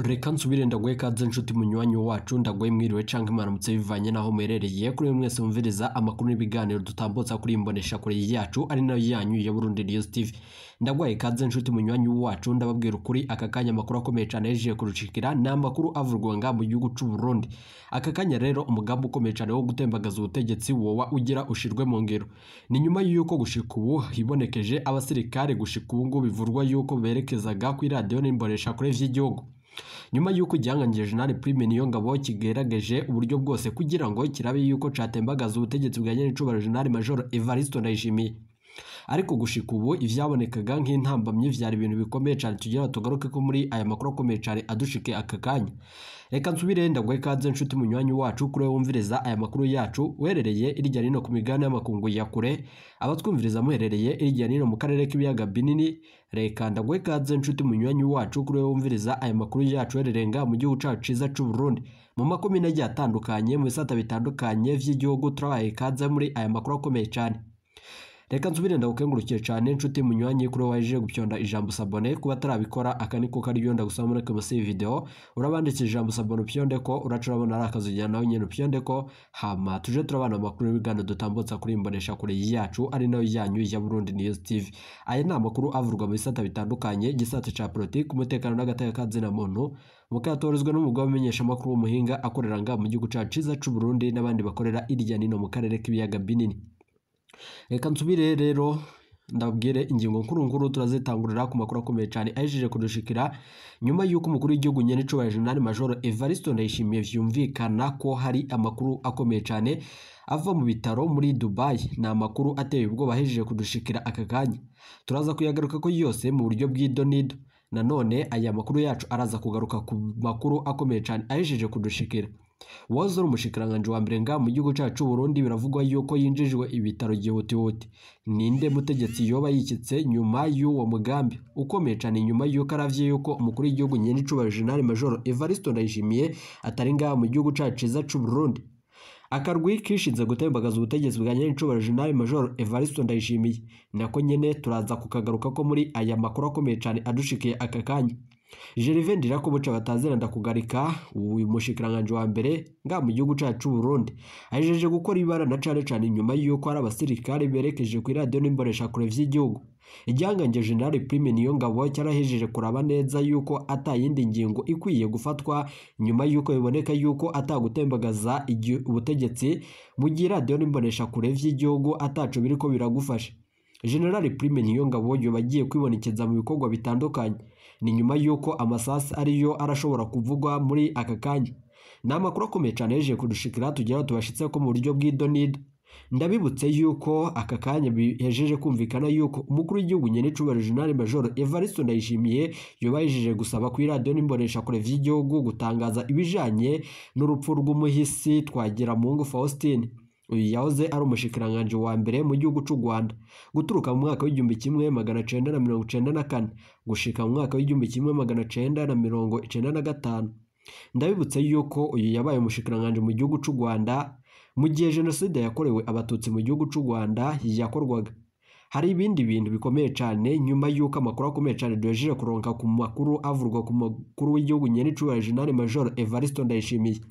Reka nsubire ndaguhe ikaze nshuti munywanyi wacu ndaguhe mwiriwe canke mwaramutse bivanye naho muherereye kuri mwese mumviriza amakuru n'ibiganiro dutambutsa kuri imbonesha kure yacu ari nayo yanyu ya Burundi News TV. Ndaguhe ikaze nshuti munywanyi wacu ndababwira ukuri aka kanya makuru akomeye cyane yeje kurushikira n'amakuru avurwa nga mu gihugu cy'u Burundi. Aka kanya rero umugambi ukomeye cyane wo gutembagaza ubutegetsi wowa ugira ushirwe mu ngiro. Ni nyuma yuko gushika ubu hibonekeje abasirikare gushika ubu ngo bivurwa yuko berekezaga ku radio n'imbonesha kure vy'igihugu. Nyuma yuko igihanganje General Prime Niyongabo kigerageje uburyo bwose kugira ngo kirabe yuko catembagaza ubutegetsi bwa Nyenicubahiro General Major Evariste Ndayishimiye. Ariko gushika ubu ivyabonekaga nk'intambamye vyari ibintu bikomeye cyane tugira tugaruke ko muri aya makuru akomeye cyane adushike aka kanya. Reka nsubire ndagwe kaze nshuti munywanyi wacu kure wumviriza aya makuru yacu werereye irya rino ku migana y'amakungu ya kure abatwumviriza muherereye irya rino mu karere k'ibiyaga binini. Reka ndagwe kaze nshuti munywanyi wacu kure wumviriza aya makuru yacu wererenga mu gihugu cacu ciza c'u Burundi mu makomine agiye atandukanye mu bisata bitandukanye vy'igihugu turabaye kaze muri aya makuru akomeye cyane. Reka nsubire ndagukengurukiye cyane nshuti munywanyi kuri waje gupyonda ijambo sabone kuba tarabikora akaniko kari yonda gusaba muri komisi video urabanditse ijambo sabone pyonde ko uracurabona arakazujya nawe nyene pyonde ko hama tuje turabana amakuru y'ibigano dutambutsa kuri imbonesha kure yacu ari nayo yanyu ya Burundi News TV. Aya ni amakuru avurwa mu bisata bitandukanye gisata ca politique umutekano n'agateka kazina muntu mukatorezwe n'umugabo umenyesha amakuru w'umuhinga akorera nga mu gihugu cacu ciza c'u Burundi n'abandi bakorera irya nino mu karere k'ibiyaga binini. Reka nsubire rero ndabwire ingingo nkuru turazitangurira ku makuru akomeye cyane ajeje kudushikira nyuma yuko umukuru w'igihugu Nyenicubahiro General Major Evariste Ndayishimiye vyumvikana ko hari amakuru akomeye cyane ava mu bitaro muri Dubai. Na amakuru ateye ubwoba ajeje kudushikira aka kanya turaza kuyagaruka ko yose mu buryo bw'idonido. Nanone aya makuru yacu araza kugaruka ku makuru akomeye cyane ajeje kudushikira. Wazoro umushikiranganje wa mbere nga mu gihugu cacu Burundi biravugwa yuko yinjijwe ibitaro gihutihuti. Ninde mutegetsi yoba yikitse nyuma y'uwo mugambi ukomeye cyane nyuma yuko aravye yuko umukuru w'igihugu Nyenicubahiro General Major Evariste Ndayishimiye atari nga mu gihugu cacu ciza c'u Burundi. Akarwi kishinze gutembagaza ubutegetsi bwa Nyenicubahiro General Major Evariste Ndayishimiye nako nyene turaza kukagaruka ko muri aya makuru akomeye cyane adushikiye aka kanya. Gervais Ndirakobuca batazira ndakugarika uyu mushikiranganje wa mbere nga mu gihugu cacu Burundi ajeje gukora ibara na cane nyuma yuko ari abasirikare berekeje ku radio n'imbonesha kure vy'igihugu. Igihanganje General Prime Niyongabo cyarahejeje kuraba neza yuko atayindi ngingo ikwiye gufatwa nyuma yuko biboneka yuko atagutembagaza ubutegetsi mu gihe radio n'imbonesha kure vy'igihugu ataco biriko biragufasha. General Prime Niyongabo yobagiye kwibonekeza mu bikorwa bitandukanye ni nyuma yuko amasasi ariyo arashobora kuvugwa muri aka kanya. Namakuru akomeye cyane yeje kudushikira tugera tubashitse ko mu buryo bw'idonido. Ndabibutse yuko aka kanya bihejeje kumvikana yuko umukuru w'igihugu Nyenicubahiro General Major Evariste Ndayishimiye yobayejeje gusaba ku radio n'imbonesha kure vy'igihugu gutangaza ibijanye n'urupfu rw'umuhisi Twagiramungu Faustin. Uyu yahoze ari umushikiranganje wa mbere mu gihugu cy'u Rwanda guturuka mu mwaka w'igihumbi kimwe magana 1994 gushika mu mwaka w'igihumbi kimwe magana 1995. Ndabibutse yuko uyu yabaye umushikiranganje mu gihugu cy'u Rwanda mu gihe jenoside yakorewe abatutsi mu gihugu cy'u Rwanda yakorwaga. Hari ibindi bintu bikomeye cyane nyuma yuko amakuru akomeye cyane dojeje kuronka ku makuru avurwa ku makuru w'igihugu Nyenicubahiro General Major Evariste Ndayishimiye.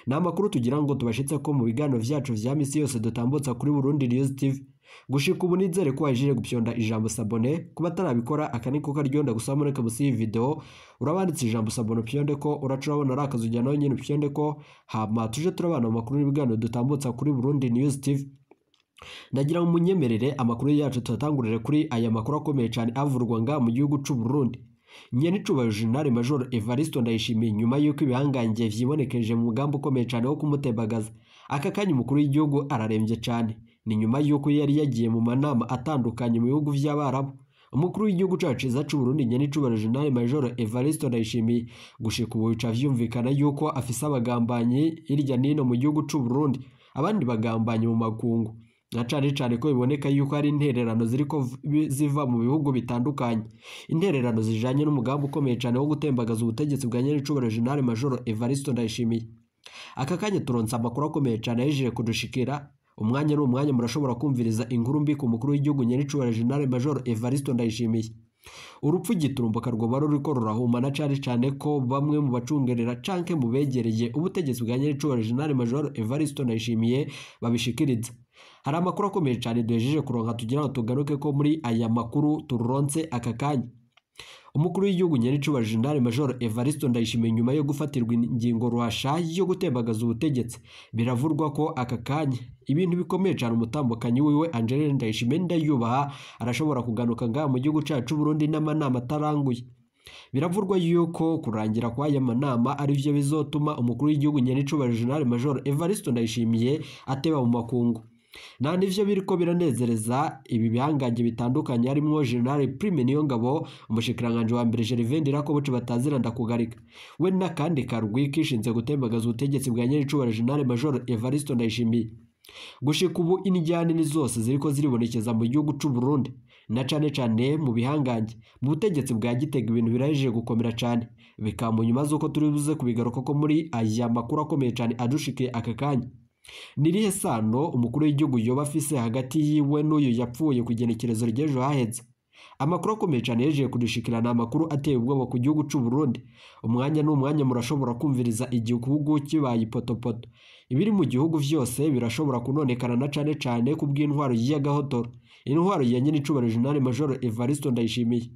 Na amakuru tugira ngo tubashitse ko mu biganiro vyacu vya misi yose dutambutsa kuri Burundi News TV. Gushika ubu nizere ko wajeje gupyonda ijambo sabone kuba tarabikora akaniko karyonda gusaba muri komisi video urabanditse ijambo sabone pyonde ko uracurabona arakazujya nawe nyene pyonde ko hama tuje turabana amakuru n'ibiganiro dutambutsa kuri Burundi News TV. Ndagira mu munyemerere amakuru yacu tutatangurire kuri aya makuru akomeye cyane avurwa nga mu gihugu cy'u Burundi. Nyenicubahiro General Major Evariste Ndayishimiye nyuma yuko ibihanganje vyibonekeje mu mugambi ukomeye cyane wo kumutembagaza aka kanya umukuru w'igihugu araremvye cyane. Ni nyuma yuko yari yagiye mu manama atandukanye mu bihugu vy'Abarabu. Umukuru w'igihugu cacu ciza c'u Burundi Nyenicubahiro General Major Evariste Ndayishimiye gushika ubu bica vyumvikana yuko afise abagambanyi irya nino mu gihugu c'u Burundi abandi bagambanyi mu makungu. Na cane ko biboneka yuko ari intererano ziriko ziva mu bihugu bitandukanye. Intererano zijanye n'umugambi ukomeye cyane wo gutembagaza ubutegetsi bwa Nyenicubahiro General Major Evariste Ndayishimiye. Aka kanya turonsa amakuru akomeye cyane yejeje kudushikira umwanya n'umwanya murashobora kumviriza inkuru mbi ku mukuru w'igihugu Nyenicubahiro General Major Evariste Ndayishimiye. urupfu giturumbuka rwoba ruriko rurahumana cane ko bamwe mu bacungerera canke mu begereye ubutegetsi bwa nyiricubahiro General Major Evariste Ndayishimiye babishikiriza. Hari amakuru akomeye cane duhejeje kuronka tugira ngo tugaruke ko muri aya makuru turonse aka kanya. Umukuru w'igihugu nyiricubahiro General Major Evariste Ndayishimiye nyuma yo gufatirwa ingingo ruhasha yo gutembagaza ubutegetsi, biravurwa ko aka kanya ibintu bikomeye cyane umutambukanyi wiwe Angeline Ndayishimiye ndayubaha arashobora kuganuka ngaha mu gihugu cacu Burundi n'amanama ataranguye. Biravurwa yuko kurangira kwa aya manama ari byo bizotuma umukuru w'igihugu nyiricubahiro General Major Evariste Ndayishimiye ateba mu makungu. Nandi ivyo biriko biranezereza ibi bihangange bitandukanye harimo General Prime Niyongabo, umushikiranganje wa mbere Gervais Ndirakobuce batazira ndakugarika, we n'akandi karwi kishinze gutembagaza ubutegetsi bwa nyiricubahiro General Major Evariste Ndayishimiye. Gushika ubu inijyane ni zose ziriko ziribonekeza mu gihugu c'u Burundi na cane mu bihangange mu butegetsi bwa Gitega ibintu birahejeje gukomera cane, bikamu nyuma z'uko turi buze kubigaruka ko muri aya makuru akomeye cane adushikiye aka kanya. Nirihe sano umukuru w'igihugu yoba afise hagati yiwe n'uyu yapfuye ku igenekerezo ry'ejo haheze? Amakuru akomeye cyane yejeje kudushikirana amakuru ateye ubwoba ku gihugu c'u Burundi. Umwanya n'umwanya murashobora kumviriza igihugu kibaye ipotopoto. Ibiri mu gihugu vyose birashobora kunonekana na cane ku bw'intwaro y'agahotoro, intwaro ya nyiricubahiro General Major Evariste Ndayishimiye.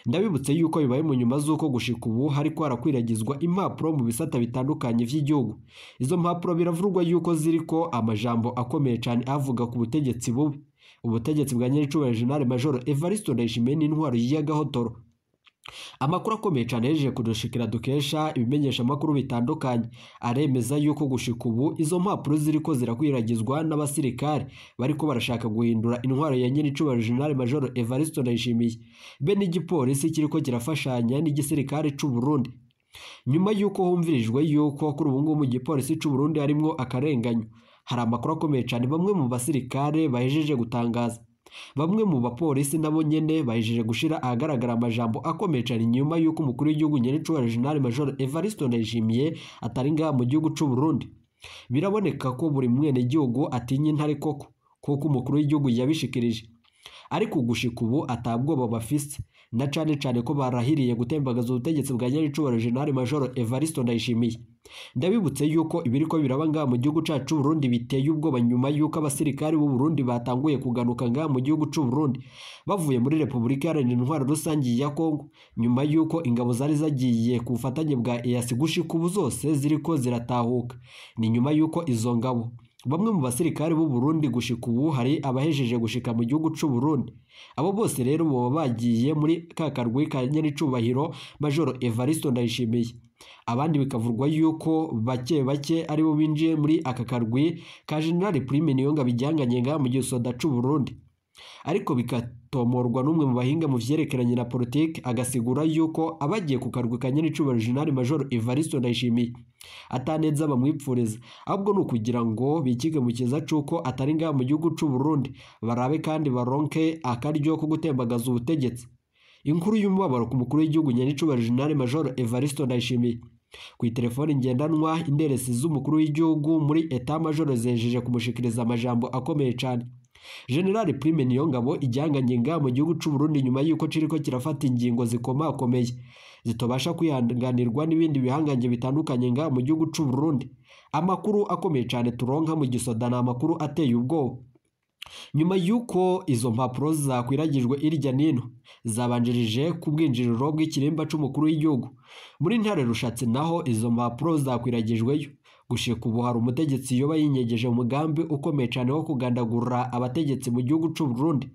Ndabibutse yuko bibaye mu nyuma z'uko gushika ubu hariko harakwiragizwa impapuro mu bisata bitandukanye vy'igihugu. Izo mpapuro biravurwa yuko ziriko amajambo akomeye cyane avuga ku butegetsi bubi. Ubutegetsi bwa nyiricubahiro General Major Evariste Ndayishimiye n'intwaro y'agahotoro. Amakuru akomeye cyane yejeje kudushikira dukesha ibimenyesha amakuru bitandukanye aremeza yuko gushika ubu izo mpapuro ziriko zirakwiragizwa n'abasirikare bariko barashaka guhindura intwaro ya nyiricubahiro General Major Evariste Ndayishimiye, be n'igipolisi kiriko kirafashanya n'igisirikare c'u Burundi. Nyuma yuko humvirijwe yuko kuri ubu ngubu mu gipolisi c'u Burundi harimwo akarenganyo, hari amakuru akomeye cyane bamwe mu basirikare bahejeje gutangaza. Bamwe mu bapolisi nabo nyene bahejeje gushira ahagaragara amajambo akomeye cyane nyuma yuko umukuru w'igihugu nyiricubahiro General Major Evariste Ndayishimiye atari ngaha mu gihugu c'u Burundi. Biraboneka ko buri mwene gihugu atinya intare koko kuko umukuru w'igihugu yabishikirije, ariko gushika ubu atabwoba bafise na cane ko barahiriye gutembagaza ubutegetsi bwa nyiricubahiro General Major Evariste Ndayishimiye. Ndabibutse yuko ibiriko biraba ngaha mu gihugu cacu Burundi biteye ubwoba nyuma yuko abasirikari b'u Burundi batanguye kuganuka ngaha mu gihugu c'u Burundi bavuye muri Repubulika Iharanira Intwaro Rusangi ya Kongo, nyuma yuko ingabo zari zagiye ku bufatanye bwa EAC gushika ubu zose ziriko ziratahuka. Ni nyuma yuko izo ngabo bamwe mu basirikari b'u Burundi gushika ubu hari abahejeje gushika mu gihugu c'u Burundi. Abo bose rero bo bagiye muri kakarwi ka nyiricubahiro Major Evariste Ndayishimiye. Abandi bikavurwa yuko bake ari bo binjiye muri aka karwi ka General Prime Niyongabo bijyanganye ngaha mu gisoda c'u Burundi. Ariko bikatomorwa n'umwe mu bahinga mu vyerekeranye na politike agasigura yuko abagiye ku karwi ka nyiricubahiro General Major Evariste Ndayishimiye ataneza bamwipfuriza, ahubwo nukugira ngo bikige mu kiza cuko atari ngaha mu gihugu c'u Burundi barabe kandi baronke akaryo ko gutembagaza ubutegetsi. Inkuru y'umubabaro ku mukuru w'igihugu nyiricubahiro General Major Evariste Ndayishimiye. Ku telefone ngendanwa inderesi z'umukuru w'igihugu muri Etat Major zejeje kumushikiriza amajambo akomeye cyane. General Prime Niyongabo ijyanganye ngaha mu gihugu c'u Burundi nyuma yuko ciriko kirafata ingingo zikomakomeye zitobasha kwihanganirwa n'ibindi bihangange bitandukanye ngaha mu gihugu c'u Burundi. Amakuru akomeye cyane turonka mu gisoda na amakuru ateye ubwoba. Nyuma yuko izo mpapuro zakwiragijwe irya nino zabanjirije ku bwinjiriro bw'ikirimba c'umukuru w'igihugu muri Ntare Rushatsi, naho izo mpapuro zakwiragijweyo gushika ubu hari umutegetsi yoba yinyegeje umugambi ukomeye cyane wo kugandagura abategetsi mu gihugu c'u Burundi.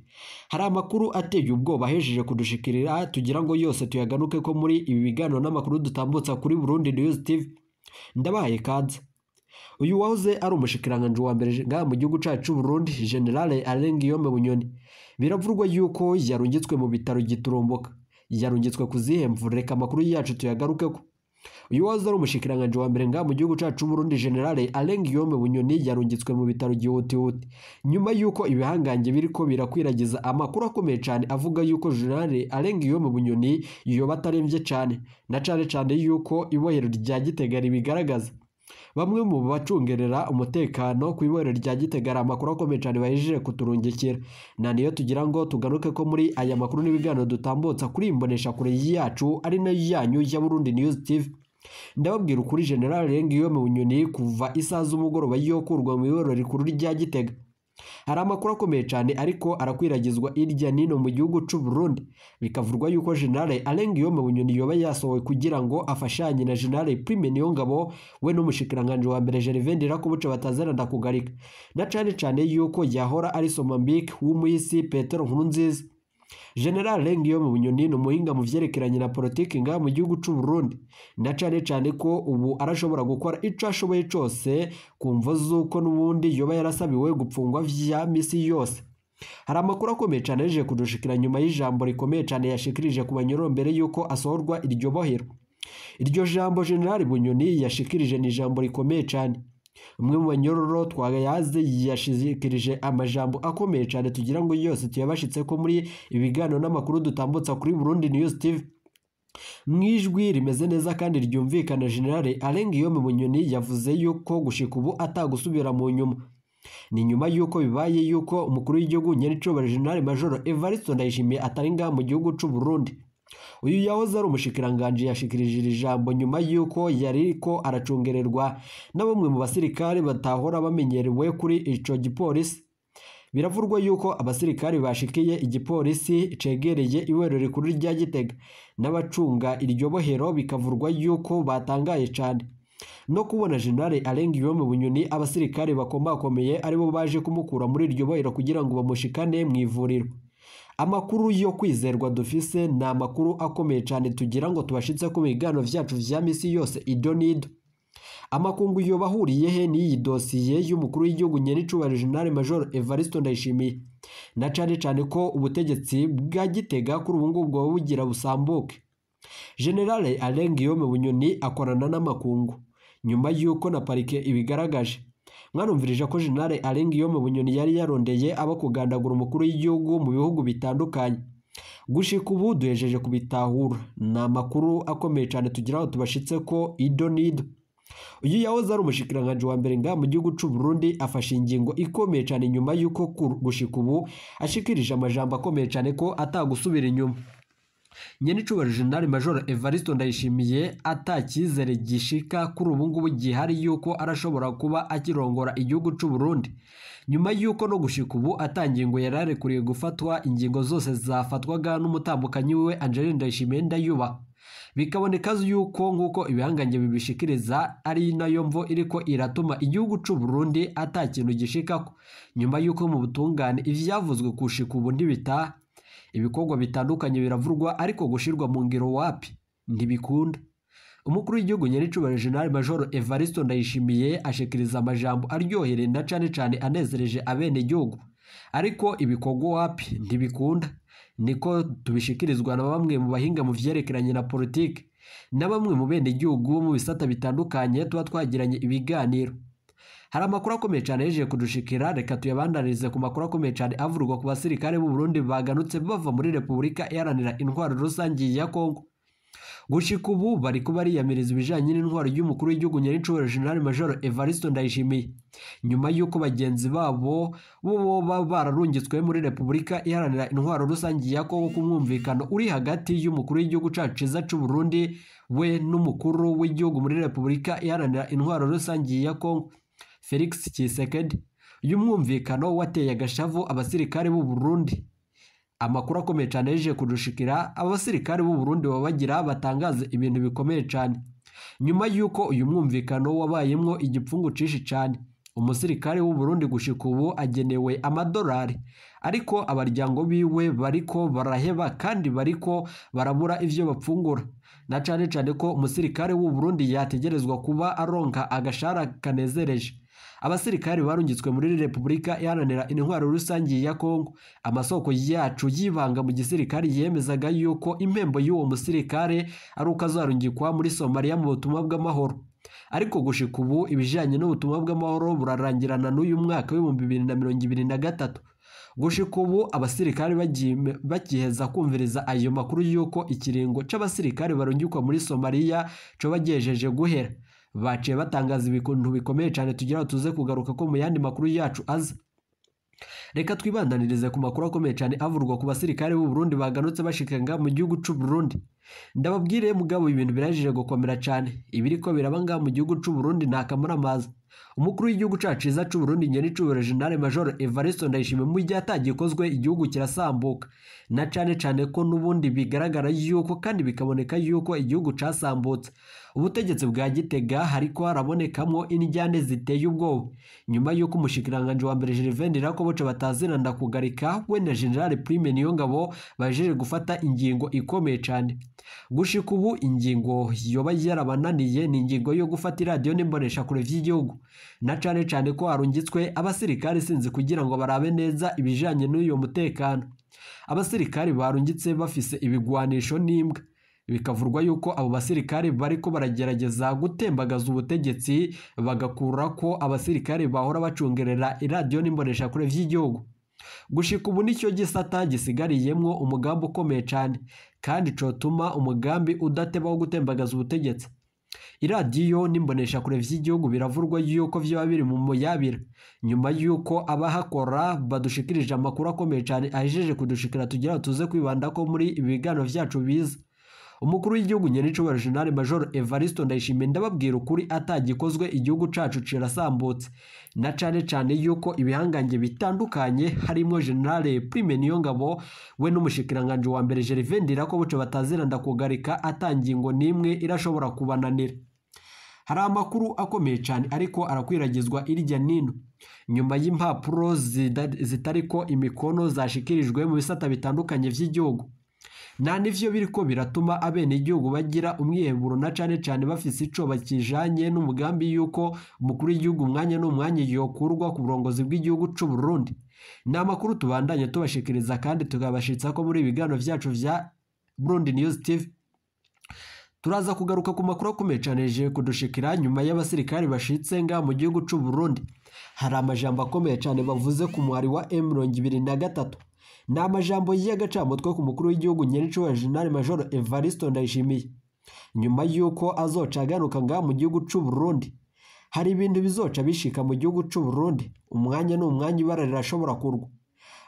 Hari amakuru ateye ubwoba ahejeje kudushikirira tugira ngo yose tuyaganuke ko muri ibi biganiro n'amakuru dutambutsa kuri Burundi News TV. Ndabaye kaze. Uyu wahoze ari umushikiranganje wa mbere ngaha mu gihugu cacu Burundi General Alain Guillaume Bunyoni biravurwa yuko yarungitswe mu bitaro giturumbuka, yarungitswe kuzihemvura. Reka amakuru yacu tuyagarukeko. Uyu wahoze ari umushikiranganje wa mbere ngaha mu gihugu cacu Burundi General Alain Guillaume Bunyoni yarungitswe mu bitaro gihutihuti nyuma yuko ibihangange biriko birakwiragiza amakuru akomeye cyane avuga yuko General Alain Guillaume Bunyoni yoba ataremvye cyane na cane yuko ibohero rya Gitega bigaragaza. bamwe mu bacungerera umutekano ku iborero rya Gitega ari amakuru akomeye cyane bahejeje kuturungikira. Na niyo tugira ngo tugaruke ko muri aya makuru n'ibiganiro dutambutsa kuri imbonesha kure yacu ari nayo yanyu ya Burundi News TV. Ndababwira ukuri General Alenguiyome Bunyoni kuva isaha z'umugoroba yokurwa mu iborero rikuru rya Gitega. Hari amakuru akomeye cyane ariko arakwiragizwa irya nino mu gihugu cy'u Burundi, bikavurwa yuko General Alenguiyome Bunyoni yoba yasohowe kugira ngo afashanye na General Prime Niyongabo we n'umushikiranganje wa mbere Gervais Ndirakobuca batazaranda kugarika, na cyane yuko yahora ari Somambike w'umuhisi Petero Nkurunziza. General Alenguiyome Bunyoni ni umuhinga mu vyerekeranye na politiki nga mu gihugu cy'u Burundi, na cyane ko ubu arashobora gukora ico ashoboye cose kumva zuko n'ubundi yoba yarasabiwe gupfungwa vya misi yose. Hari amakuru akomeye cyane aje kudushikira nyuma y'ijambo rikomeye cyane yashikirije ku banyororo mbere yuko asohorwa iryo bohero. Iryo jambo General Bunyoni yashikirije ni ijambo rikomeye cyane. Umwe mu banyororo twagayaze yashikirije amajambo akomeye cyane tugira ngo yose tuyabashitse ko muri ibiganiro n'amakuru dutambutsa kuri Burundi News TV. Mwijwi rimeze neza kandi ryumvikana General Alenguiyome Bunyoni yavuze yuko gushika ubu atagusubira mu nyuma. Ni nyuma yuko bibaye yuko umukuru w'igihugu Nyenicobora General Major Evariste Ndayishimiye atari nga mu gihugu cy'u Burundi. Uyu yahoze ari umushikiranganje yashikirije ijambo nyuma yuko yariko aracungererwa na bamwe mu basirikare batahora bamenyerewe kuri ico gipolisi. Biravurwa yuko abasirikare bashikiye igipolisi cegereye iborero rikuru rya Gitega n'abacunga iryo bohero, bikavurwa yuko batangaye cyane no kubona General Alenguiyome Bunyoni abasirikare bakomakomeye aribo baje kumukura muri iryo bohero kugira ngo bamushikane mu ivuriro. Amakuru yo kwizerwa dufise na amakuru akomeye cyane tugira ngo tubashitse ku biganiro vyacu vya misi yose idonido. Amakungu yo bahuriye he n'iyi dosiye y'umukuru w'igihugu Nyenicubahiro General Major Evariste Ndayishimiye, na cyane ko ubutegetsi bwa Gitega kuri ubu ngubwo bugira busambuke. General Alenguiyome Bunyoni akorana n'amakungu nyuma yuko na parike ibigaragaje. Mwanumvirije ko General Alenguiyome Bunyoni yari yarondeye abo kugandagura umukuru w'igihugu mu bihugu bitandukanye. Gushika ubu duhejeje kubitahura, na makuru akomeye cyane tugira ngo tubashitse ko idonido. Uyu yahoze ari umushikiranganje wa mbere nga mu gihugu cy'u Burundi afashe ingingo ikomeye cyane nyuma yuko gushika ubu ashikirije amajambo akomeye cyane ko atagusubira inyuma. Nyenicubahiro General Major Evariste Ndayishimiye atakizere gishika kuri ubu ngubu gihari yuko arashobora kuba akirongora igihugu cy'u Burundi, nyuma yuko no gushika ubu atangingo yararekuriye gufatwa, ingingo zose zafatwaga n'umutambukanyi we Angeline Ndayishimiye Ndayuba. Bikaboneka yuko nkuko ibihanganye bibishikiriza ari nayo mvo iriko iratuma igihugu cy'u Burundi atakintu gishikako, nyuma yuko mu butungane ivyavuzwe kushika ubu ndibita ibikorwa bitandukanye biravurwa ariko gushirwa mu ngiro wapi ntibikunda. Umukuru w'igihugu Nyenicubahiro General Major Evariste Ndayishimiye ashikiriza amajambo aryohereye na cyane anezereje abene igihugu, ariko ibikorwa wapi ntibikunda. Niko tubishikirizwa na bamwe mu bahinga mu vyerekeranye na politiki na bamwe mu bene igihugu mu bisata bitandukanye tuba twagiranye ibiganiro. Hari amakuru akomeye cyane yeje kudushikira, reka tuyabandarize ku makuru akomeye cyane avurwa ku basirikare b'u Burundi baganutse bava muri Repubulika Iharanira Intwaro Rusangi ya Kongo. Gushika ubu bari kuba bariyamiriza ibijanye n'intwaro y'umukuru w'igihugu Nyenicubahiro General Major Evariste Ndayishimiye, nyuma yuko bagenzi babo bo bararungitswe muri Repubulika Iharanira Intwaro Rusangi ya Kongo ku mwumvikano uri hagati y'umukuru w'igihugu cacu ciza cy'u Burundi we n'umukuru w'igihugu muri Repubulika Iharanira Intwaro Rusangi ya Kongo Felix Tshisekedi. Uyu mwumvikano wateye agashavu abasirikare b'u Burundi. Amakuru akomeye cyane yeje kudushikira, abasirikare b'u Burundi babagira batangaza ibintu bikomeye cyane nyuma yuko uyu mwumvikano wabayemwo igipfungu cishi cyane. Umusirikare w'u Burundi gushika ubu agenewe amadolari, ariko abaryango biwe bariko baraheba kandi bariko barabura ivyo bapfungura, na cyane ko umusirikare w'u Burundi yategerezwa kuba aronka agashara kanezereje. Abasirikare barungitswe muri Repubulika Iharanira Intwaro Rusangi ya Kongo. Amasoko yacu yibanga mu gisirikare yemezaga yuko impembo y'uwo musirikare ari ukazarungikwa muri Somalia mu butumwa bw'amahoro, ariko gushika ubu ibijanye n'ubutumwa bw'amahoro burarangirana n'uyu mwaka w'ibihumbi 2023. Gushika ubu abasirikare bagiheza kumviriza ayo makuru yuko ikiringo c'abasirikare barungikwa muri Somalia co bagejeje guhera. baciye batangaza ibintu bikomeye cyane tugira tuze kugaruka ko mu yandi makuru yacu aza. Reka twibandanirize ku makuru akomeye cyane avurwa ku basirikare b'u Burundi baganutse bashikanga mu gihugu cy'u Burundi. Ndababwire mugabo ibintu birajije gukomera cyane, ibiriko birabanga mu gihugu cy'u Burundi ntakamuramaza. Umukuru w'igihugu cacu ciza cy'u Burundi Nyenicubahiro General Major Evariste Ndayishimiye mu gihe atagikozwe igihugu kirasambuka, na cyane ko nubundi bigaragara yuko kandi bikaboneka yuko igihugu casambutse. Ubutegetsi bwa Gitega hariko harabonekamwo injyane ziteye ubwoba nyuma yuko umushikiranganje wa mbere Gervais Ndirakobuca bataziranda kugarika we na General Prime Niyongabo bajeje gufata ingingo ikomeye cyane. Gushika ubu ingingo yoba yarabananiye ni ingingo yo gufata radio n'imbonesha kure vy'igihugu, na cyane ko harungitswe abasirikare sinzi kugira ngo barabe neza ibijanye n'uyo mutekano. Abasirikare barungitse bafise ibigwanisho n'imbwa, bikavurwa yuko abo basirikare bariko baragerageza gutembagaza ubutegetsi bagakura ko abasirikare bahora bacungerera iradiyo n'imbonesha kure vy'igihugu. Gushika ubu nicyo gisata gisigariyemwo umugambi ukomeye cyane kandi cotuma umugambi udateba wo gutembagaza ubutegetsi. Iradiyo n'imbonesha kure vy'igihugu biravurwa yuko vyoba biri mu muyabira nyuma yuko abahakora badushikirije amakuru akomeye cyane ahejeje kudushikira tugira tuze kwibanda ko muri ibigano vyacu biza. Umukuru w'igihugu Nyenicubahiro General Major Evariste Ndayishimiye ndababwira ukuri atagikozwe igihugu cacu cirasambutse, na cyane yuko ibihangange bitandukanye harimo General Prime Niyongabo we n'umushikiranganje wa mbere Gervais Ndirakobuca bataziranda kugarika atangingo nimwe irashobora kubananira. Hari amakuru akomeye cyane ariko arakwiragizwa irya nino nyuma y'impapuro zitariko imikono zashikirijwe mu bisata bitandukanye vy'igihugu. Na nivyo biriko biratuma abene igihugu bagira umwiheburo na cyane bafise ico bakijanye n'umugambi yuko umukuru w'igihugu umwanya n'umwanya yokurwa ku burongozi bw'igihugu cy'u Burundi. Na makuru tubandanye tubashikiriza kandi tukabashitsa ko muri ibigano vyacu vya Burundi News TV. Turaza kugaruka ku makuru akomeye cyane je kudushikira nyuma y'abasirikare bashitse nga mu gihugu cy'u Burundi. Hari amajambo akomeye cyane bavuze ku mwari wa M23. Ni amajambo y'agacamutwe ku mukuru w'igihugu Nyenicubahiro General Major Evariste Ndayishimiye nyuma yuko azoca agaruka nga mu gihugu cy'u Burundi. Hari ibintu bizoca bishika mu gihugu cy'u Burundi, umwanya n'umwanya ibara rirashobora kurwa.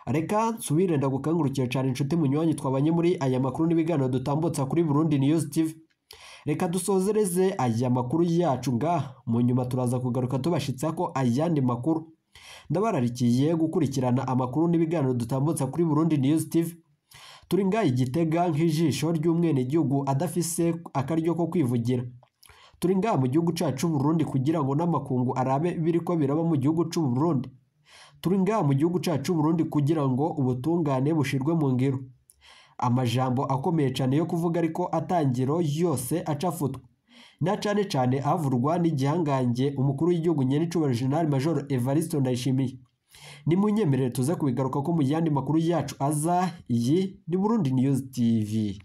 Reka nsubire ndagukangurukiye cyane inshuti munywanyi twabanye muri aya makuru n'ibiganiro dutambutsa kuri Burundi News TV. Reka dusozereze aya makuru yacu nga mu nyuma turaza kugaruka tubashitsa ko ayandi makuru. Ndabararikiye gukurikirana amakuru n'ibiganiro dutambutsa kuri Burundi News TV. Turi nga Igitega nk'ijisho ry'umwene gihugu adafise akaryo ko kwivugira. Turi nga mu gihugu cacu Burundi kugira ngo n'amakungu arabe biriko biraba mu gihugu cy'u Burundi. Turi nga mu gihugu cacu Burundi kugira ngo ubutungane bushirwe mu ngiro. Amajambo akomeye cyane yo kuvuga ariko atangiro yose acafutwa. Na cyane avurwa n'igihangange umukuru w'igihugu Nyenicubahiro General Major Evariste Ndayishimiye. Ni munyemerere tuza kubigaruka ko mu yandi makuru yacu aza. Iyi ni Burundi News TV.